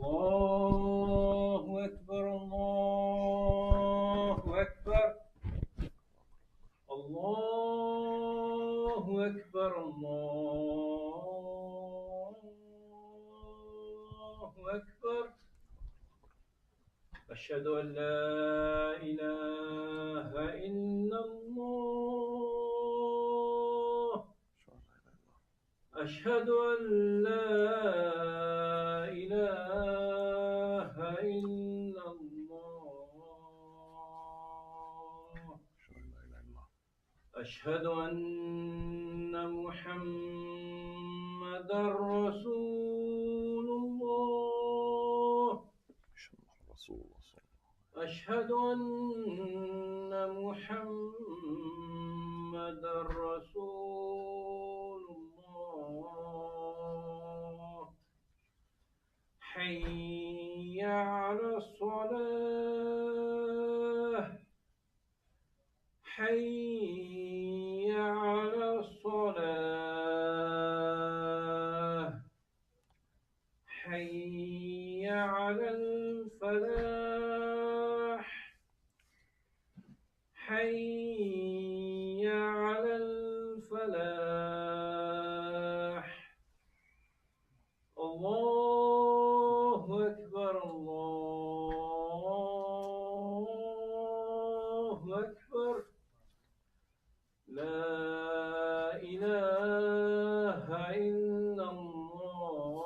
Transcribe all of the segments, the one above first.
الله أكبر الله أكبر الله أكبر الله أكبر أشهد أن لا إله إلا الله أشهد أن لا إله إلا الله أشهد أن محمدا رسول الله أشهد أن محمدا رسول الله حي على الصلاة حي على الصلاة حي على الفلاح حي على الفلاح الله أكبر الله أكبر لا إله إلا الله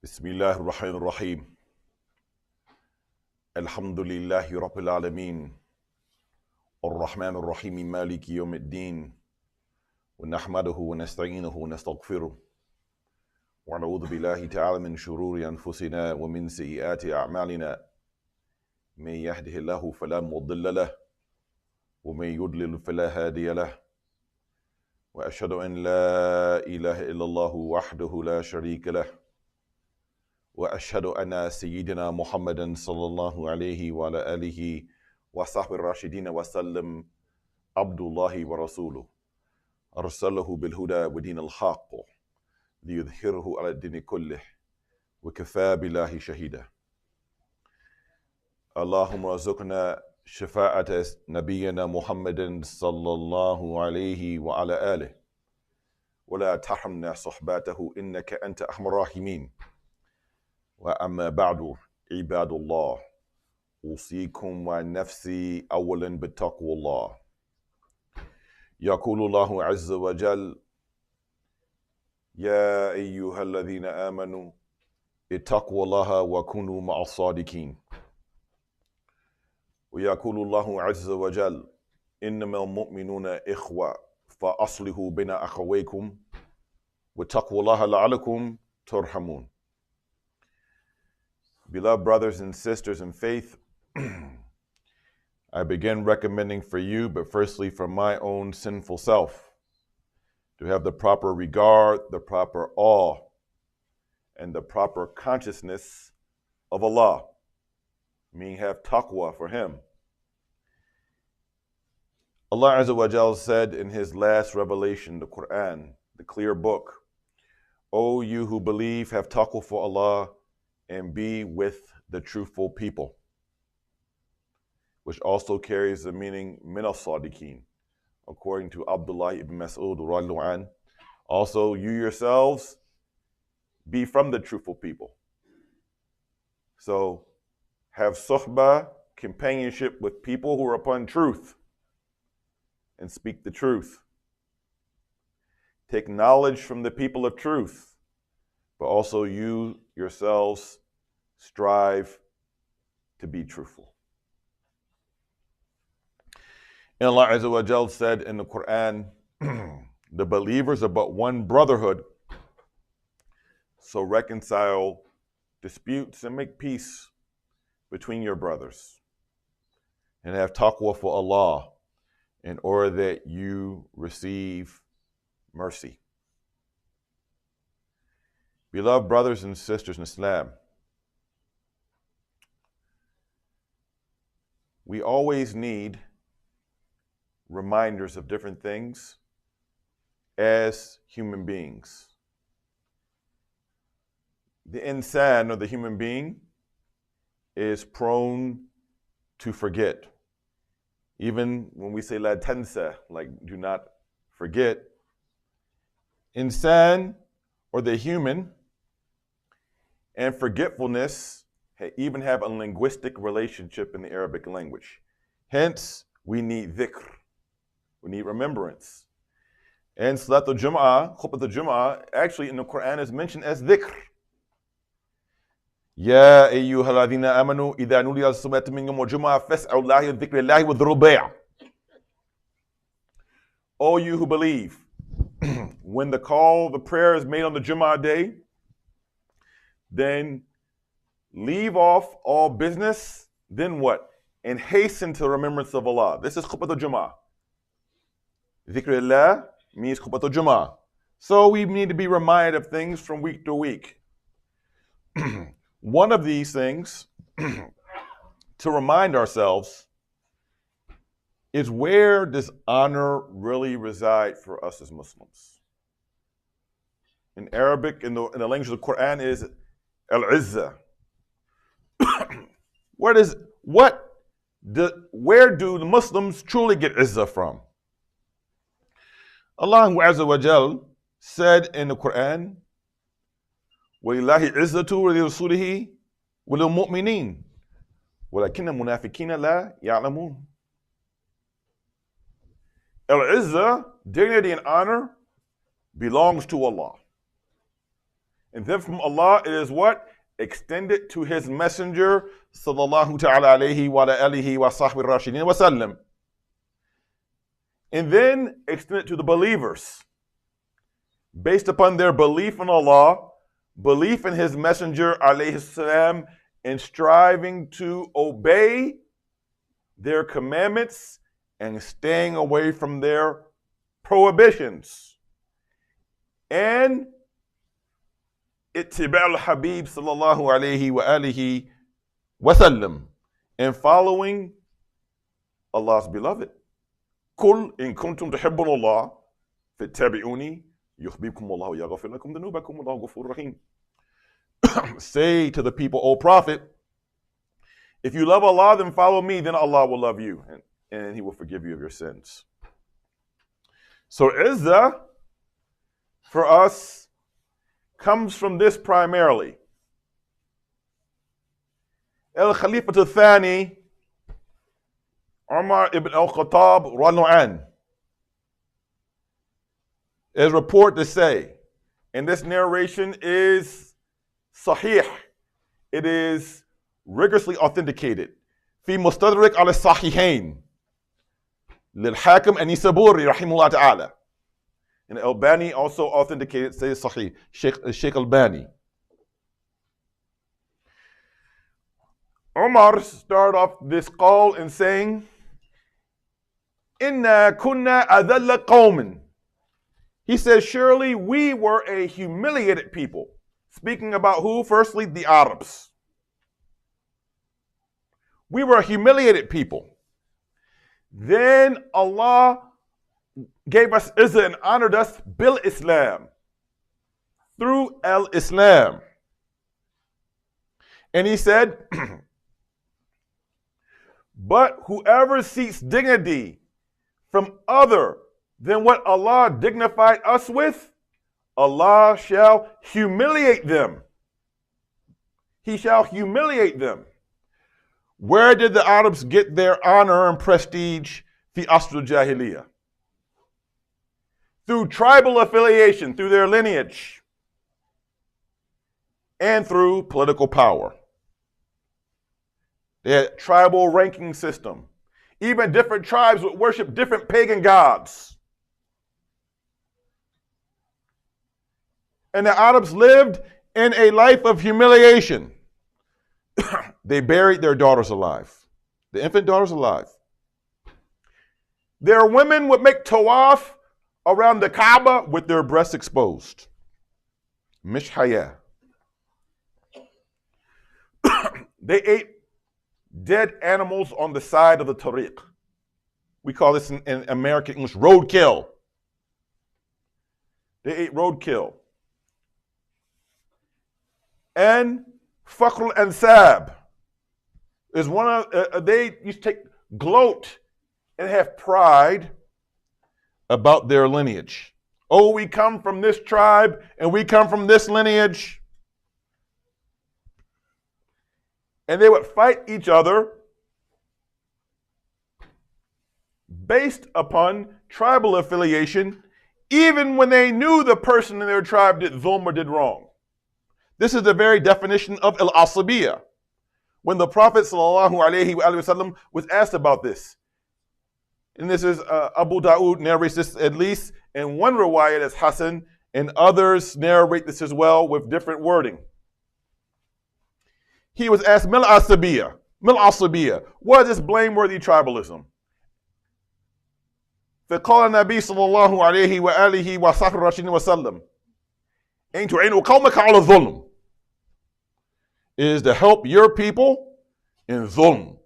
بسم الله الرحمن الرحيم الحمد لله رب العالمين الرحمن الرحيم مالك يوم الدين ونحمده ونستعينه ونستغفره ونعوذ بالله تعالى من شرور أنفسنا ومن سيئات أعمالنا من يهده الله فلا مضل له ومن يضلل فلا هادي له وأشهد أن لا إله إلا الله وحده لا شريك له وأشهد أن سيدنا محمدا صلى الله عليه وعلى آله وصحبه الراشدين وسلم عبد الله ورسوله أرسله بالهدى ودين الحق ليظهره على الدين كله وكفى بالله شهيدا اللهم ارزقنا شفاعة نبينا محمد صلى الله عليه وعلى آله ولا تحرمنا صحبته إنك أنت أرحم الراحمين وأما بعد عباد الله أوصيكم ونفسي أولا بتقوى الله يقول الله عز وجل يا أيها الذين آمنوا اتقوا الله وكونوا مع الصادقين ويقول الله عز وجل إنما المؤمنون إخوة فأصلحوا بين أخويكم واتقوا الله لعلكم ترحمون. Beloved brothers and sisters in faith, I begin recommending for you, but firstly for my own sinful self, to have the proper regard, the proper awe, and the proper consciousness of Allah, meaning have taqwa for Him. Allah Azza wa Jal said in His last revelation, the Quran, the clear book, O you who believe, have taqwa for Allah, and be with the truthful people, which also carries the meaning min as-sadiqeen, according to Abdullah ibn Mas'ud radiallahu anh. Also, you yourselves be from the truthful people. So, have suhbah, companionship with people who are upon truth, and speak the truth. Take knowledge from the people of truth, but also you yourselves strive to be truthful. And Allah Azza wa Jal said in the Quran, the believers are but one brotherhood, so reconcile disputes and make peace between your brothers, and have taqwa for Allah in order that you receive mercy. Beloved brothers and sisters in Islam, we always need reminders of different things as human beings. The insan, or the human being, is prone to forget. Even when we say la tansa, like do not forget, insan, or the human, and forgetfulness even have a linguistic relationship in the Arabic language. Hence, we need dhikr. We need remembrance. And Salat al-Jum'ah, Khutbah al-Jum'ah, actually in the Quran is mentioned as dhikr. يا أيها الذين آمنوا إذا نودي للصلاة من يوم الجمعة فاسعوا إلى ذكر الله وذروا البيع. O you who believe, when the prayer is made on the Jum'ah day, then leave off all business, then what? And hasten to the remembrance of Allah. This is Khutbah al-Jum'ah. Dhikrullah means Khutbah al-Jum'ah. So we need to be reminded of things from week to week. One of these things to remind ourselves is, where does honor really reside for us as Muslims? In Arabic, in the language of the Quran, is al-Izzah. Where do the Muslims truly get Izzah from? Allah Azza wa Jal said in the Quran, وَلِلَّهِ عِزَّةُ وَلِرَسُولِهِ وَلِلْمُؤْمِنِينَ وَلَكِنَّ الْمُنَافِقِينَ لَا يَعْلَمُونَ. Al-Izzah, dignity and honor, belongs to Allah. And then from Allah it is what? Extended to His Messenger, sallallahu ta'ala alayhi wa alihi wa sahbihi rashidin wa sallam. And then extended to the believers, based upon their belief in Allah, belief in His Messenger, alayhi salam, and striving to obey their commandments and staying away from their prohibitions. And ittiba' al-habib sallallahu alayhi wa alihi wa sallam, and following Allah's beloved. Kul in kuntum tuhibbun Allah fattabi'uni yuhibbukum Allah wa yaghfir lakum dhunubakum wallahu ghafurur rahim. Say to the people, O Prophet, if you love Allah, then follow me, then Allah will love you, and He will forgive you of your sins. So Izzah, for us, comes from this primarily. Al-Khalifa al-Thani, Umar ibn al-Khattab radhiyallahu anhu, is reported to say, and this narration is sahih, it is rigorously authenticated, fi mustadrak al-sahihain, lil-Hakim an-Nisaburi rahimahullah ta'ala. And Albani also authenticated, says sahih, Sheikh Albani. Umar started off this call in saying, Inna kunna adalla qawmin. He says, surely we were a humiliated people. Speaking about who? Firstly, the Arabs. We were a humiliated people. Then Allah gave us izzah and honored us bil Islam, through al-Islam. And He said, but whoever seeks dignity from other than what Allah dignified us with, Allah shall humiliate them. He shall humiliate them. Where did the Arabs get their honor and prestige? Fi asr al-Jahiliyyah. Through tribal affiliation, through their lineage, and through political power. They had a tribal ranking system. Even different tribes would worship different pagan gods. And the Arabs lived in a life of humiliation. They buried their daughters alive, the infant daughters alive. Their women would make tawaf around the Kaaba with their breasts exposed. Mish haya. They ate dead animals on the side of the tariq. We call this in American English roadkill. They ate roadkill. And Fakr al-Ansab is one of, they used to take gloat and have pride about their lineage. Oh, we come from this tribe and we come from this lineage. And they would fight each other based upon tribal affiliation, even when they knew the person in their tribe did dhulm or did wrong. This is the very definition of al-asabiyya. When the Prophet ﷺ was asked about this, and this is Abu Dawud narrates this at least in one riwayat as Hasan, and others narrate this as well with different wording. He was asked, Mil asabiyya, what is this blameworthy tribalism? فقال النبي صلى الله عليه وآله وصحبه الراشدين وسلم إن تعينوا قومك على الظلم, is to help your people in dhulm,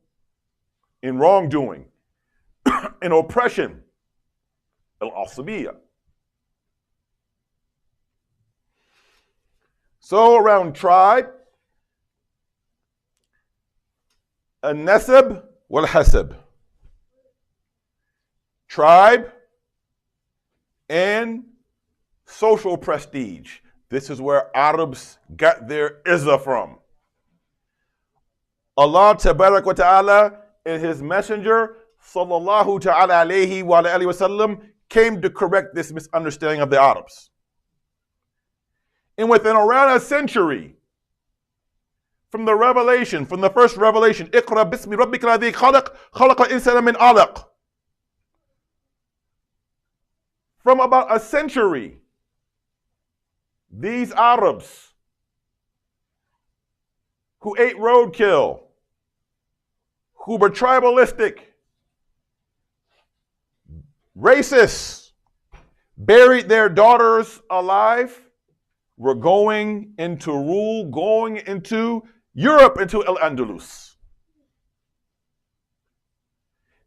in wrongdoing, in oppression, al-asabiyya. So around tribe, al-nasab wal-hasab. Tribe and social prestige. This is where Arabs got their izzah from. Allah tabarak wa ta'ala and his messenger sallallahu ta'ala alayhi wa alayhi wa sallam came to correct this misunderstanding of the Arabs. And within around a century from the revelation, from the first revelation, Iqra bismi rabbika alladhi khalaq, khalaqa al-insana min alaq. From about a century, these Arabs who ate roadkill, who were tribalistic, racists, buried their daughters alive, were going into rule, going into Europe, into Al-Andalus.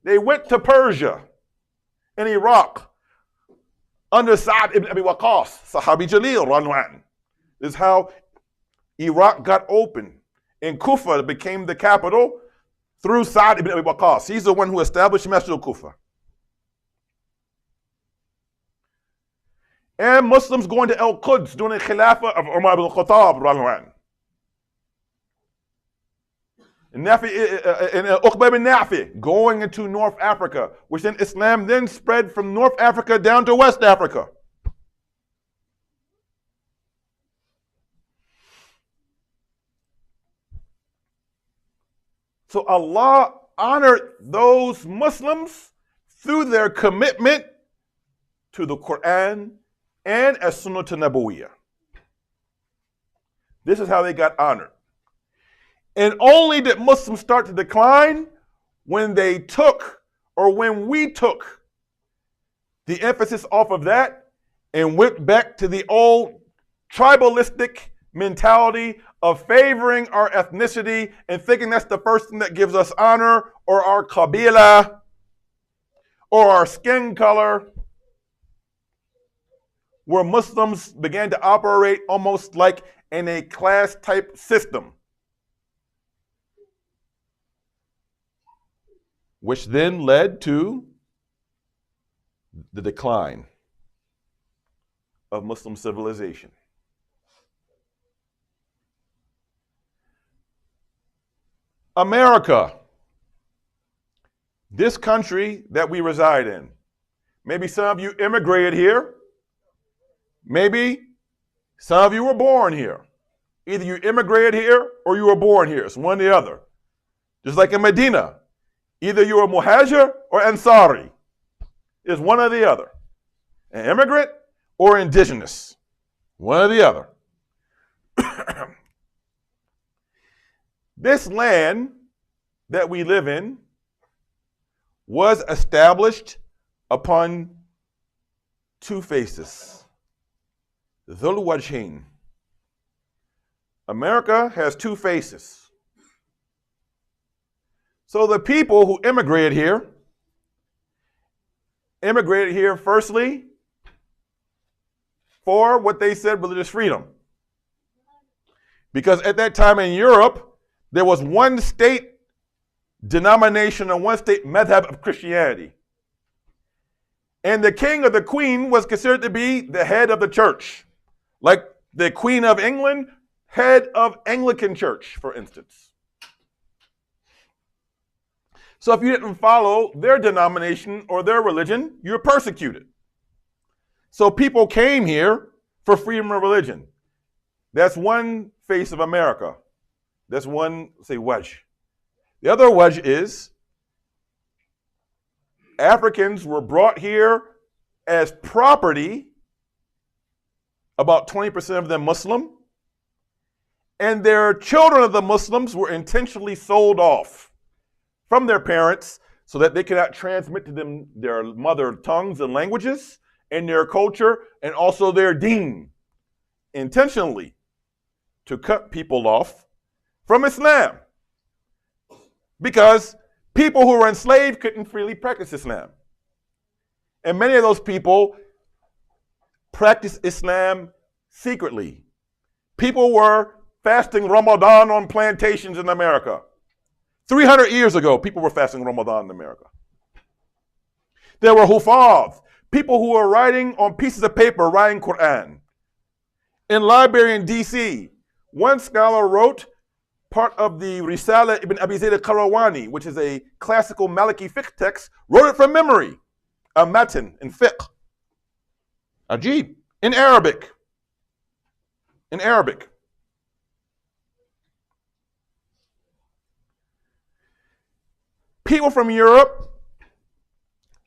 They went to Persia and Iraq under Sa'd ibn Abi Waqqas, Sahabi Jalil, Ranwan. This is how Iraq got open. And Kufa became the capital through Sa'd ibn Abi Waqqas. He's the one who established Masjid al-Kufa. And Muslims going to Al-Quds during the Khilafah of Umar ibn al-Khattab, Ranwan. And Uqba ibn Nafi going into North Africa, which then Islam then spread from North Africa down to West Africa. So Allah honored those Muslims through their commitment to the Quran and as-Sunnah Nabawiyyah. This is how they got honored. And only did Muslims start to decline when they took, or when we took, the emphasis off of that and went back to the old tribalistic mentality of favoring our ethnicity and thinking that's the first thing that gives us honor, or our qabila, or our skin color, where Muslims began to operate almost like in a class type system, which then led to the decline of Muslim civilization. America, this country that we reside in. Maybe some of you immigrated here. Maybe some of you were born here. Either you immigrated here or you were born here. It's one or the other. Just like in Medina. Either you were Muhajir or Ansari. It's one or the other. An immigrant or indigenous. One or the other. This land that we live in was established upon two faces. Dhul Wajhain. America has two faces. So the people who immigrated here firstly for what they said religious freedom. Because at that time in Europe, there was one state denomination and one state madhab of Christianity. And the king or the queen was considered to be the head of the church. Like the Queen of England, head of Anglican Church, for instance. So if you didn't follow their denomination or their religion, you're persecuted. So people came here for freedom of religion. That's one face of America. That's one, say, wedge. The other wedge is Africans were brought here as property, about 20% of them Muslim, and their children of the Muslims were intentionally sold off from their parents so that they cannot transmit to them their mother tongues and languages and their culture and also their deen, intentionally to cut people off from Islam. Because people who were enslaved couldn't freely practice Islam. And many of those people practiced Islam secretly. People were fasting Ramadan on plantations in America. 300 years ago, people were fasting Ramadan in America. There were hufaz, people who were writing on pieces of paper, writing Quran. In Liberia in D.C., one scholar wrote part of the Risala ibn Abi Zayd al-Qarawani, which is a classical Maliki fiqh text, wrote it from memory, a matan in fiqh. Ajib, in Arabic. In Arabic. People from Europe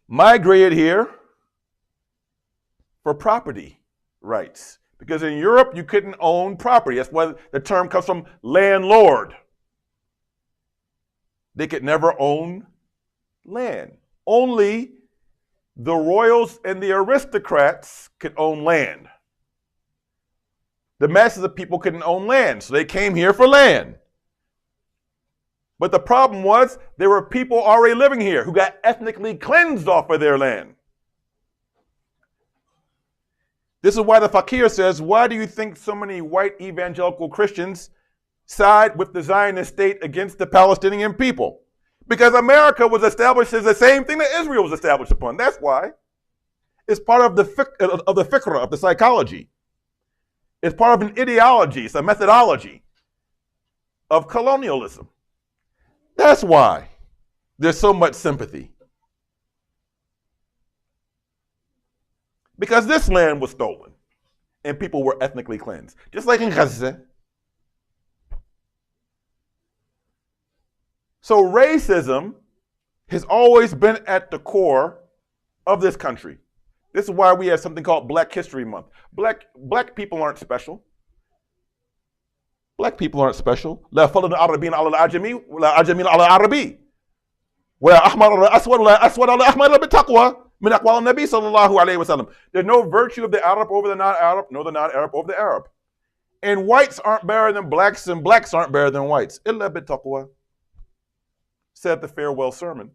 migrated here for property rights. Because in Europe, you couldn't own property. That's why the term comes from landlord. They could never own land. Only the royals and the aristocrats could own land. The masses of people couldn't own land, so they came here for land. But the problem was there were people already living here who got ethnically cleansed off of their land. This is why the fakir says, why do you think so many white evangelical Christians side with the Zionist state against the Palestinian people? Because America was established as the same thing that Israel was established upon. That's why. It's part of the fikra, of the psychology. It's part of an ideology. It's a methodology of colonialism. That's why there's so much sympathy. Because this land was stolen and people were ethnically cleansed. Just like in Gaza. So racism has always been at the core of this country. This is why we have something called Black History Month. Black people aren't special. Black people aren't special. لا فضل العربيين على العجمي ولا عجمين على العربي. ولا أحمر ولا أسود ولا أسود ولا أحمر بالتقوى. There's no virtue of the Arab over the non-Arab, nor the non-Arab over the Arab. And whites aren't better than blacks, and blacks aren't better than whites. Illa bitaqwa, said the farewell sermon.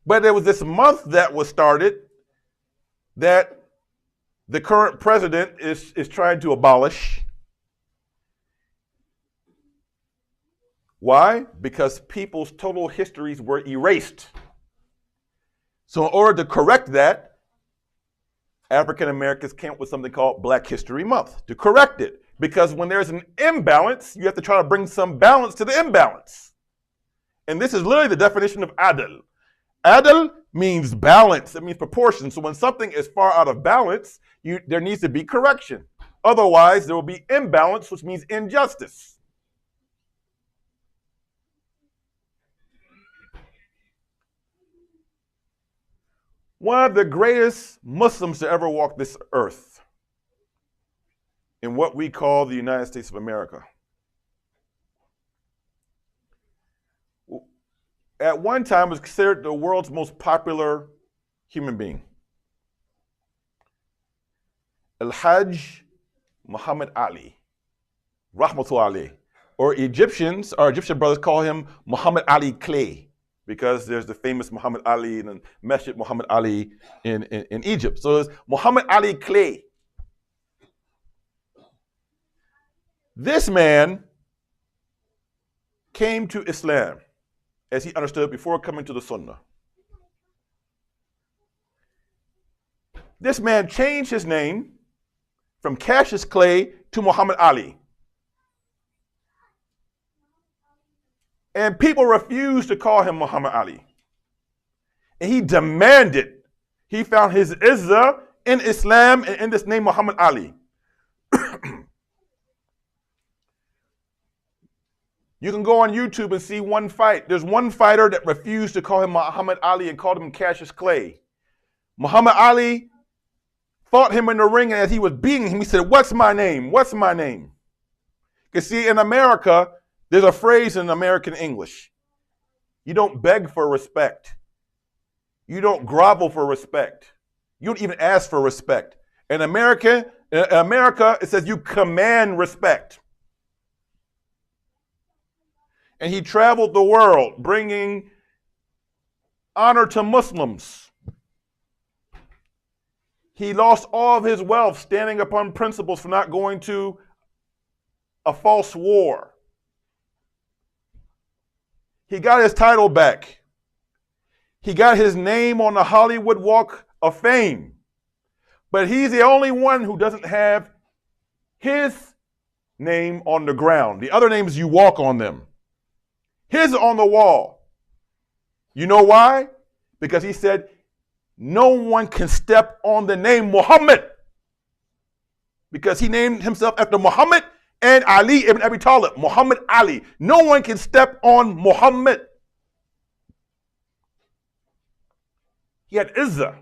But there was this month that was started that the current president is trying to abolish. Why? Because people's total histories were erased. So in order to correct that, African Americans came up with something called Black History Month to correct it. Because when there's an imbalance, you have to try to bring some balance to the imbalance. And this is literally the definition of adl. Adl means balance. It means proportion. So when something is far out of balance, there needs to be correction. Otherwise, there will be imbalance, which means injustice. One of the greatest Muslims to ever walk this earth in what we call the United States of America. At one time was considered the world's most popular human being. Al-Hajj Muhammad Ali, Rahmatullahi alayh. or Egyptians, our Egyptian brothers call him Muhammad Ali Clay, because there's the famous Muhammad Ali and the Masjid Muhammad Ali in Egypt. So it's Muhammad Ali Clay. This man came to Islam as he understood before coming to the Sunnah. This man changed his name from Cassius Clay to Muhammad Ali. And people refused to call him Muhammad Ali. And he demanded, he found his izzah in Islam and in this name Muhammad Ali. You can go on YouTube and see one fight. There's one fighter that refused to call him Muhammad Ali and called him Cassius Clay. Muhammad Ali fought him in the ring, and as he was beating him, he said, "What's my name? What's my name?" You see, in America, there's a phrase in American English. You don't beg for respect. You don't grovel for respect. You don't even ask for respect. In America, it says you command respect. And he traveled the world bringing honor to Muslims. He lost all of his wealth standing upon principles for not going to a false war. He got his title back. He got his name on the Hollywood Walk of Fame. But he's the only one who doesn't have his name on the ground. The other names, you walk on them. His on the wall. You know why? Because he said, no one can step on the name Muhammad. Because he named himself after Muhammad and Ali ibn Abi Talib, Muhammad Ali. No one can step on Muhammad. He had izzah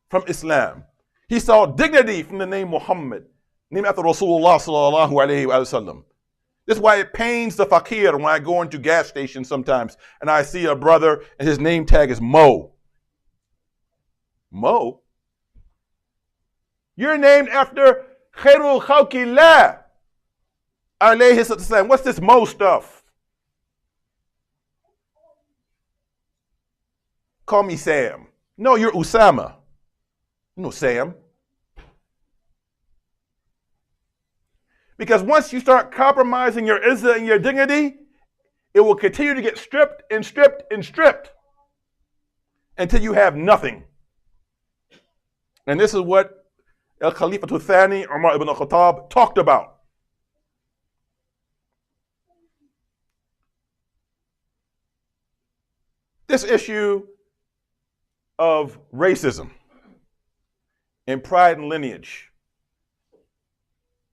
from Islam. He saw dignity from the name Muhammad, named after Rasulullah sallallahu alayhi wa sallam. This is why it pains the fakir when I go into gas stations sometimes and I see a brother and his name tag is Mo. Mo? You're named after Khairul Khalqillah alayhi salam. What's this Mo stuff? Call me Sam. No, you're Usama. You know Sam. Because once you start compromising your izzah and your dignity, it will continue to get stripped and stripped and stripped until you have nothing. And this is what Al-Khalifatul Thani, Umar ibn al-Khattab, talked about. This issue of racism and pride and lineage.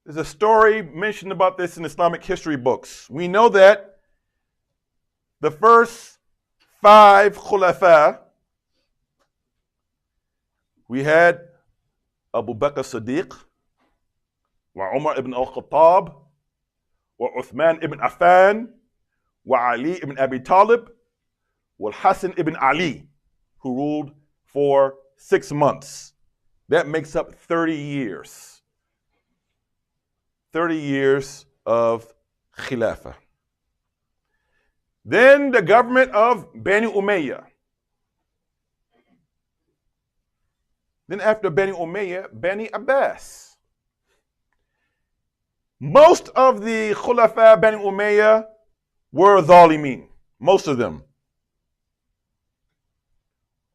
There's a story mentioned about this in Islamic history books. We know that the first 5 khulafa, we had Abu Bakr Siddiq, wa Umar ibn al-Khattab, wa Uthman ibn Affan, wa Ali ibn Abi Talib, wa Hassan ibn Ali, who ruled for 6 months. That makes up 30 years. 30 years of Khilafah. Then the government of Bani Umayyah. Then after Bani Umayyah, Bani Abbas. Most of the Khulafa Bani Umayyah were Zalimin. Most of them.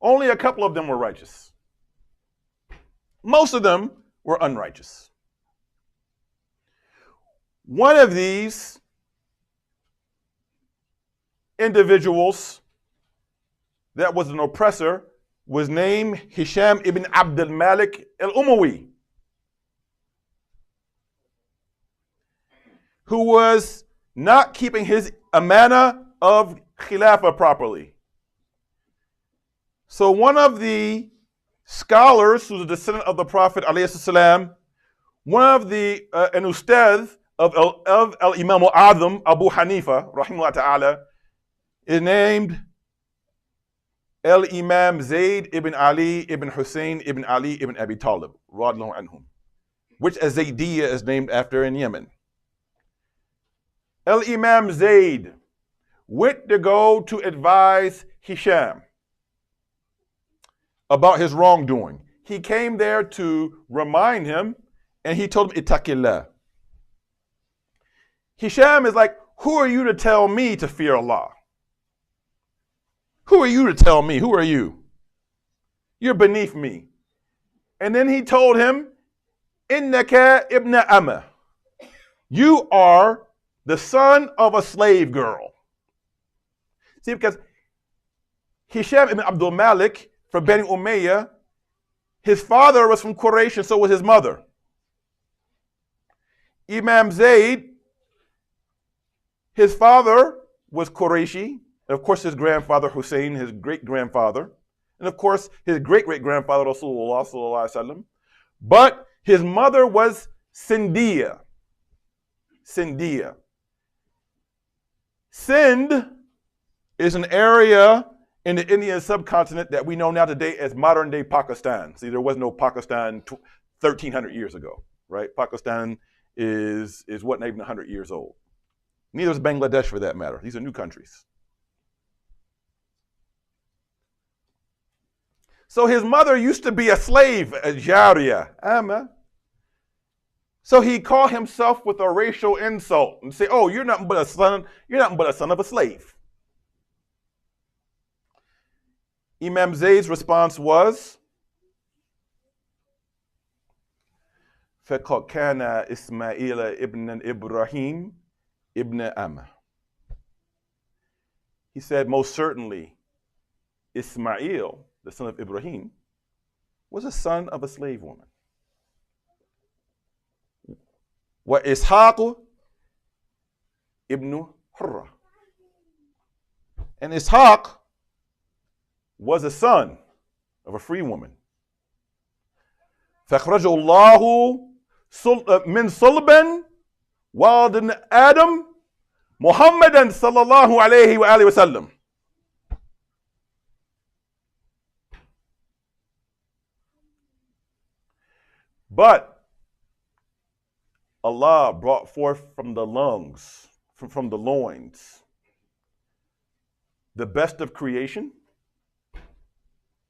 Only a couple of them were righteous. Most of them were unrighteous. One of these individuals that was an oppressor was named Hisham ibn Abd al-Malik al-Umawi, who was not keeping his amana of Khilafah properly. So one of the scholars who's a descendant of the Prophet ﷺ, one of the an ustadh of Imam al-Azam, Abu Hanifa, rahimahullah ta'ala, is named Imam Zayd ibn Ali ibn Hussein ibn Ali ibn Abi Talib, radiyallahu anhum, which Zaydiyya is named after in Yemen. Imam Zayd went to go to advise Hisham about his wrongdoing. He came there to remind him, and he told him, Ittaqillah. Hisham is like, who are you to tell me to fear Allah? Who are you to tell me? Who are you? You're beneath me. And then he told him, Innaka ibn Amma. You are the son of a slave girl. See, because Hisham ibn Abdul Malik from Bani Umayyah, his father was from Quraysh and so was his mother. Imam Zayd, his father was Qurayshi, and of course his grandfather Hussein, his great-grandfather, and of course his great-great-grandfather Rasulullah sallallahu alaihi wasallam. But his mother was Sindiya. Sindiya. Sind is an area in the Indian subcontinent that we know now today as modern-day Pakistan. See, there was no Pakistan 1,300 years ago, right? Pakistan is what, not even 100 years old. Neither is Bangladesh, for that matter. These are new countries. So his mother used to be a slave, a jariya, Amma. So he called himself with a racial insult and say, "Oh, you're nothing but a son of a slave." Imam Zayd's response was, فَقَدْ كَانَ إِسْمَاعِيلَ ibn Ibrahim ibn Amma. He said, most certainly, Ismail, the son of Ibrahim, was a son of a slave woman. Wa Ishaq ibn Hurra. And Ishaq was a son of a free woman. فَأَخْرَجَهُ اللَّهُ مِنْ صُلْبٍ وَالِدٍ آدَمَ مُحَمَّدًا صلى الله عليه وآله وسلم. But Allah brought forth from the lungs, from the loins, the best of creation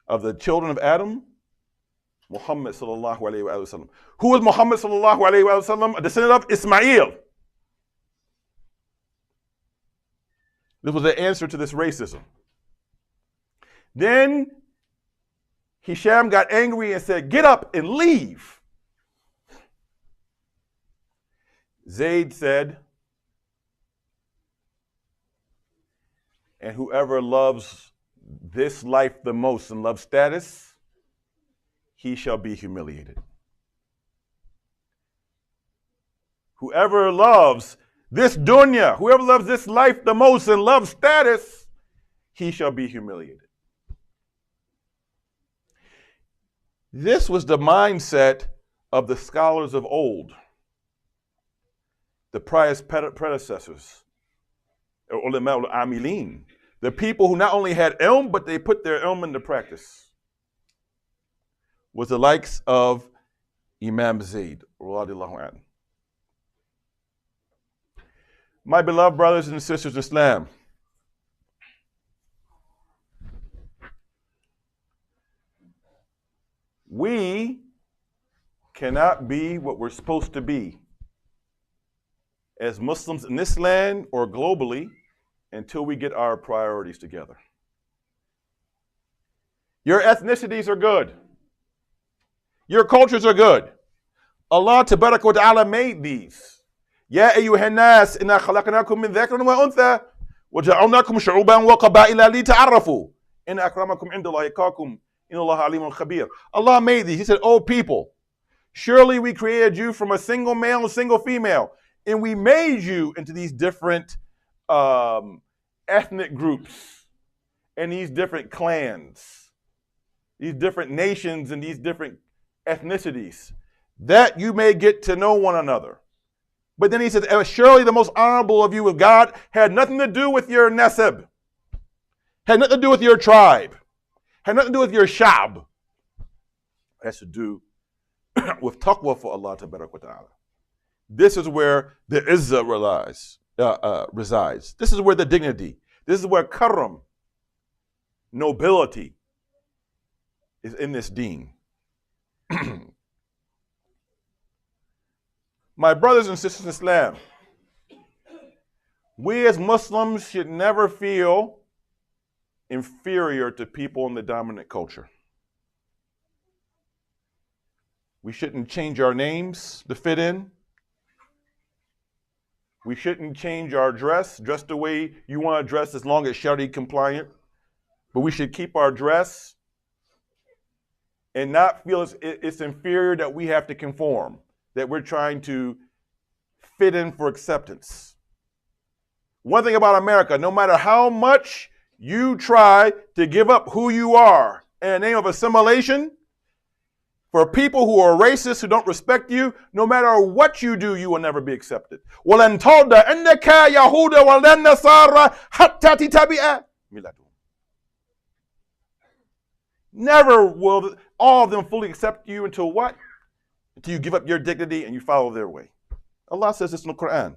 of the children of Adam, Muhammad sallallahu alayhi wa sallam. Who was Muhammad sallallahu alayhi wa sallam? A descendant of Ismail. This was the answer to this racism. Then Hisham got angry and said, "Get up and leave." Zayd said, "And whoever loves this life the most and loves status, he shall be humiliated." Whoever loves this dunya, whoever loves this life the most and loves status, he shall be humiliated. This was the mindset of the scholars of old, the pious predecessors, ulama al-amilin, the people who not only had ilm, but they put their ilm into practice, was the likes of Imam Zayd, radiyallahu anhu. My beloved brothers and sisters in Islam, we cannot be what we're supposed to be as Muslims in this land or globally until we get our priorities together. Your ethnicities are good. Your cultures are good. Allah tabarak wa ta'ala made these. يا أيها الناس إنا خلقناكم من ذكر وأنثى وجعلناكم شعوبا وقبائل لتعارفوا إن أكرمكم عند الله يتقاكم إن الله عليم خبير. Allah made these. He said, "Oh people, surely we created you from a single male and single female, and we made you into these different ethnic groups and these different clans, these different nations and these different ethnicities, that you may get to know one another." But then he says, "Surely the most honorable of you with God had nothing to do with your nasab, had nothing to do with your tribe, had nothing to do with your shab. It has to do with taqwa for Allah tabarak wa ta'ala." This is where the izzah relies. resides. This is where the dignity, this is where karam, nobility, is in this deen. My brothers and sisters in Islam, we as Muslims should never feel inferior to people in the dominant culture. We shouldn't change our names to fit in. We shouldn't change our dress the way you want to dress as long as Sharia compliant. But we should keep our dress and not feel it's inferior that we have to conform, that we're trying to fit in for acceptance. One thing about America, no matter how much you try to give up who you are in the name of assimilation, for people who are racist, who don't respect you, no matter what you do, you will never be accepted. وَلَنْ تَرْضَ عَنْكَ يَهُودَ وَلَا النَّصَارَى حَتَّى تَتَّبِعَ مِلَّتَهُمْ. Never will all of them fully accept you until what? Until you give up your dignity and you follow their way. Allah says this in the Quran.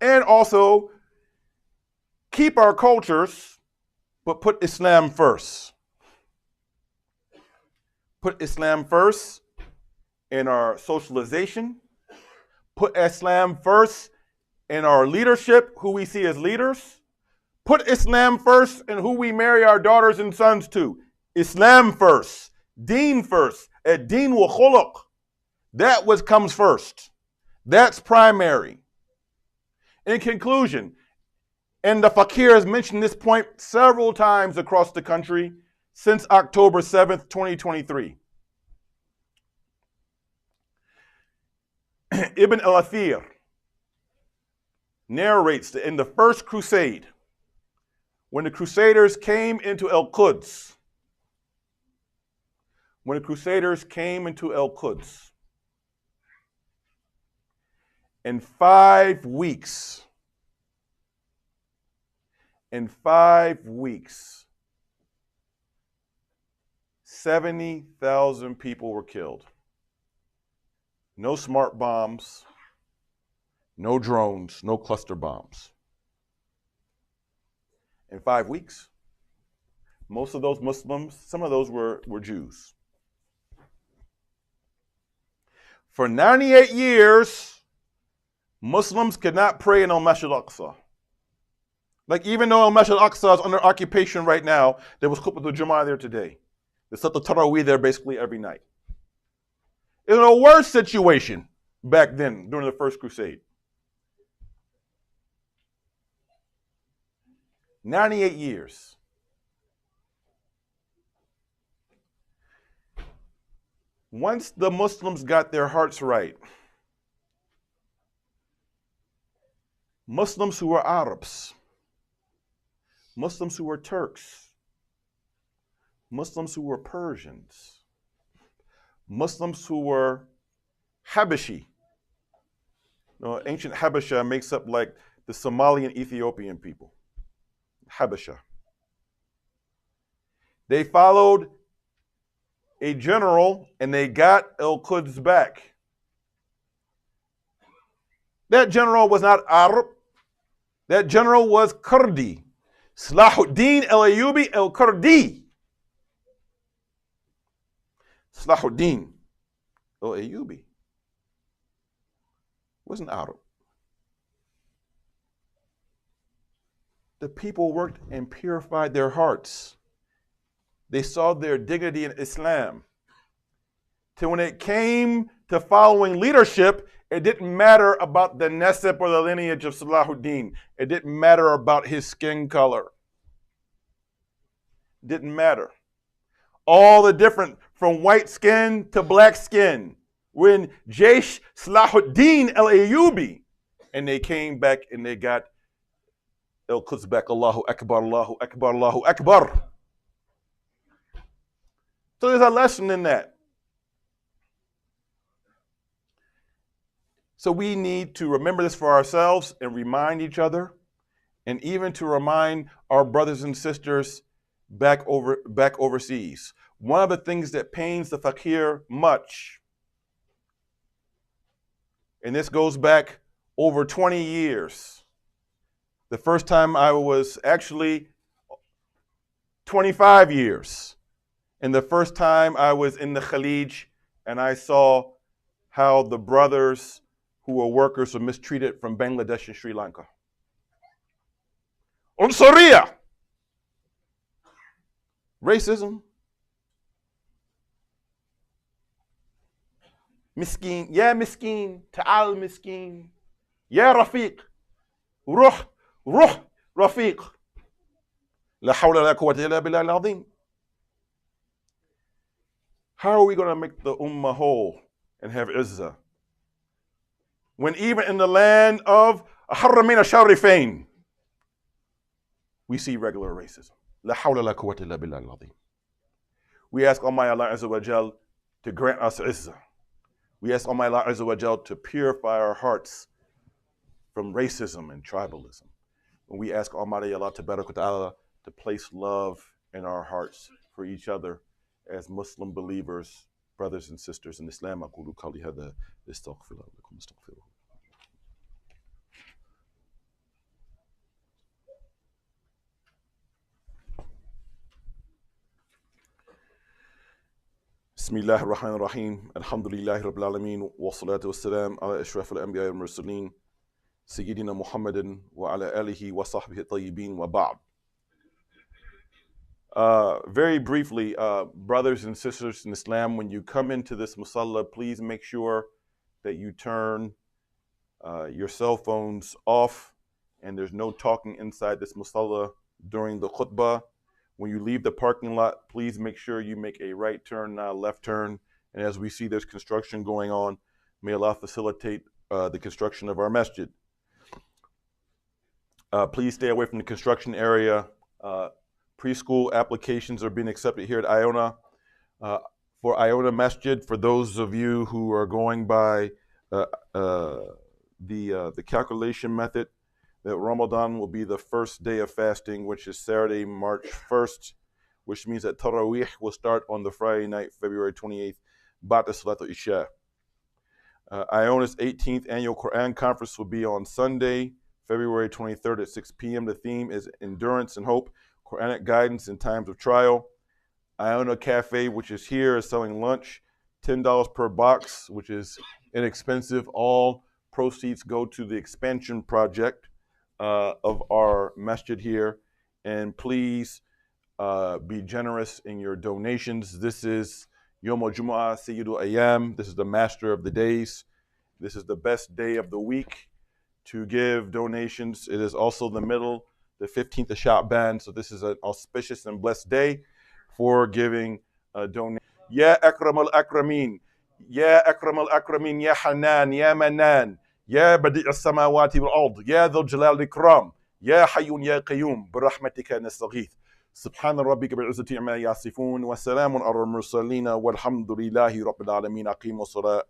And also, keep our cultures, but put Islam first. Put Islam first in our socialization. Put Islam first in our leadership, who we see as leaders. Put Islam first in who we marry our daughters and sons to. Islam first. Deen first. Ad-deen wa khuluq. That what comes first. That's primary. In conclusion, and the Fakir has mentioned this point several times across the country since October 7th, 2023. Ibn al-Athir narrates that in the first crusade, when the Crusaders came into Al-Quds, in 5 weeks, 70,000 people were killed. No smart bombs, no drones, no cluster bombs. In 5 weeks, most of those Muslims, some of those were Jews. For 98 years, Muslims could not pray in Al-Masjid al-Aqsa. Like even though Al-Masjid al-Aqsa is under occupation right now, there was Khutbatul Jumu'ah there today. There's Salat Tarawih there basically every night. It was a worse situation back then during the First Crusade. 98 years. Once the Muslims got their hearts right, Muslims who were Arabs, Muslims who were Turks, Muslims who were Persians, Muslims who were Habashi. Ancient Habasha makes up like the Somalian Ethiopian people. Habasha. They followed a general and they got Al-Quds back. That general was not Arab. That general was Kurdi. Salahuddin al-Ayyubi al-Kurdi. Salahuddin al-Ayyubi wasn't Arab. The people worked and purified their hearts. They saw their dignity in Islam. Till when it came to following leadership, it didn't matter about the nasab or the lineage of Salahuddin. It didn't matter about his skin color. It didn't matter. All the different, from white skin to black skin. When Jaysh Salahuddin al-Ayyubi, and they came back and they got Al-Quds back. Allahu Akbar, Allahu Akbar, Allahu Akbar. So there's a lesson in that. So we need to remember this for ourselves and remind each other, and even to remind our brothers and sisters back overseas. One of the things that pains the Fakir much And this goes back over 20 years. The first time I was actually 25 years. And the first time I was in the Khalij and I saw how the brothers who were workers were mistreated from Bangladesh and Sri Lanka. Unsuriya. Racism. Miskeen. Ya miskeen. Ta'al miskeen. Ya rafiq. Ruh. Ruh. Rafiq. La hawla la quwwata illa billah al-azim. How are we going to make the ummah whole and have izzah? When even in the land of Haramain al-Sharifain, we see regular racism. La hawla la quwwata illa billah al-azim. We ask Almighty Allah Azza wa Jal to grant us izzah. We ask Almighty Allah Azza wa Jal to purify our hearts from racism and tribalism. And we ask Almighty Allah Tabarak wa Ta'ala to place love in our hearts for each other as Muslim believers, brothers and sisters in Islam. أقول قولي هذا استغفر الله لكم استغفروه. بسم الله الرحمن الرحيم الحمد لله رب العالمين والصلاة والسلام على أشرف الأنبياء والمرسلين سيدنا محمد وعلى آله وصحبه الطيبين وبعد. Very briefly, brothers and sisters in Islam, when you come into this musalla, please make sure that you turn your cell phones off and there's no talking inside this musalla during the khutbah. When you leave the parking lot, please make sure you make a right turn, not a left turn. And as we see there's construction going on, may Allah facilitate the construction of our masjid. Please stay away from the construction area. Preschool applications are being accepted here at IONA. For IONA Masjid, for those of you who are going by the calculation method, that Ramadan will be the first day of fasting, which is Saturday, March 1st, which means that Taraweeh will start on the Friday night, February 28th, Ba'da Salatul Isha. IONA's 18th annual Quran conference will be on Sunday, February 23rd at 6 p.m. The theme is Endurance and Hope, Quranic Guidance in Times of Trial. Iona Cafe, which is here, is selling lunch, $10 per box, which is inexpensive. All proceeds go to the expansion project of our masjid here. And please be generous in your donations. This is Yom al-Jumu'ah Sayyidul Ayyam. This is the master of the days. This is the best day of the week to give donations. It is also the 15th of Sha'ban. So this is an auspicious and blessed day for giving donations. Ya Akram al-Akramin. Ya Akram al-Akramin. Ya Hanan. Ya Manan. يا بديع السماوات والأرض يا ذو الجلال والإكرام يا حي يا قيوم برحمتك نستغيث سبحان ربك بالعزة عما يصفون وسلام على المرسلين والحمد لله رب العالمين أقيموا الصلاة